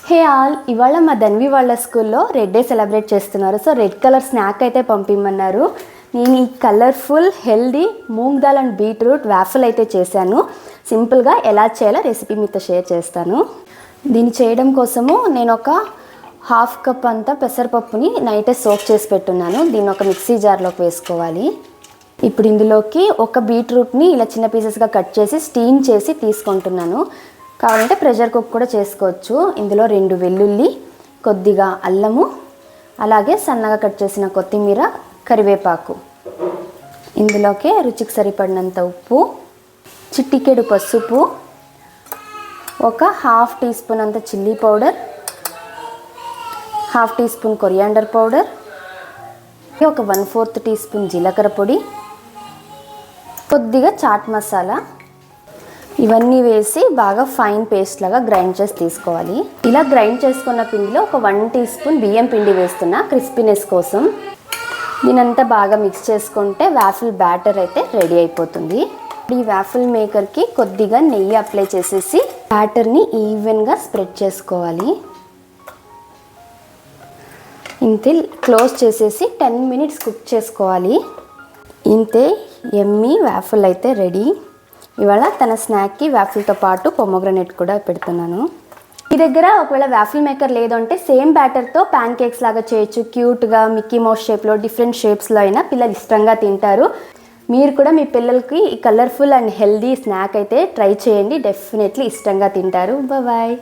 Hey all, ఇవాళ మా ధన్వి వాళ్ళ స్కూల్లో రెడ్ డే సెలబ్రేట్ చేస్తున్నారు. సో రెడ్ కలర్ స్నాక్ అయితే పంపిమ్మన్నారు. నేను ఈ colourful healthy moong dal and beetroot waffle అయితే చేశాను. సింపుల్గా ఎలా చేయాలో రెసిపీ మీతో షేర్ చేస్తాను. దీన్ని చేయడం కోసము నేను ఒక హాఫ్ కప్ అంతా పెసరపప్పుని నైటే సోక్ చేసి పెట్టున్నాను. దీన్ని ఒక మిక్సీ జార్లోకి వేసుకోవాలి. ఇప్పుడు ఇందులోకి ఒక బీట్రూట్ని ఇలా చిన్న పీసెస్గా కట్ చేసి స్టీమ్ చేసి తీసుకుంటున్నాను. కావాలంటే ప్రెషర్ కుక్ కూడా చేసుకోవచ్చు. ఇందులో 2 వెల్లుల్లి, కొద్దిగా అల్లము, అలాగే సన్నగా కట్ చేసిన కొత్తిమీర, కరివేపాకు, ఇందులోకి రుచికి సరిపడినంత ఉప్పు, చిటికెడు పసుపు, ఒక హాఫ్ టీ స్పూన్ అంత chilli powder, half teaspoon coriander powder, ఒక 1/4 టీ స్పూన్ జీలకర్ర పొడి, కొద్దిగా చాట్ మసాలా, ఇవన్నీ వేసి బాగా ఫైన్ పేస్ట్ లాగా గ్రైండ్ చేసి తీసుకోవాలి. ఇలా గ్రైండ్ చేసుకున్న పిండిలో ఒక 1 టీ స్పూన్ బియ్యం పిండి వేస్తున్నా క్రిస్పీనెస్ కోసం. దీనంతా బాగా మిక్స్ చేసుకుంటే వాఫిల్ బ్యాటర్ అయితే రెడీ అయిపోతుంది. ఈ వాఫిల్ మేకర్కి కొద్దిగా నెయ్యి అప్లై చేసేసి బ్యాటర్ని ఈవెన్గా స్ప్రెడ్ చేసుకోవాలి. ఇంతే, క్లోజ్ చేసేసి 10 మినిట్స్ కుక్ చేసుకోవాలి. ఇంతే, యమ్మీ వాఫిల్ అయితే రెడీ. ఇవాళ తన స్నాక్కి వాఫిల్తో పాటు పొమోగ్రనేట్ కూడా పెడుతున్నాను. మీ దగ్గర ఒకవేళ వాఫిల్ మేకర్ లేదంటే సేమ్ బ్యాటర్తో ప్యాన్ కేక్స్ లాగా చేయొచ్చు. క్యూట్గా మిక్కీ మౌస్ షేప్లో, డిఫరెంట్ షేప్స్లో అయినా పిల్లలు ఇష్టంగా తింటారు. మీరు కూడా మీ పిల్లలకి ఈ కలర్ఫుల్ అండ్ హెల్దీ స్నాక్ అయితే ట్రై చేయండి. డెఫినెట్లీ ఇష్టంగా తింటారు. బాయ్.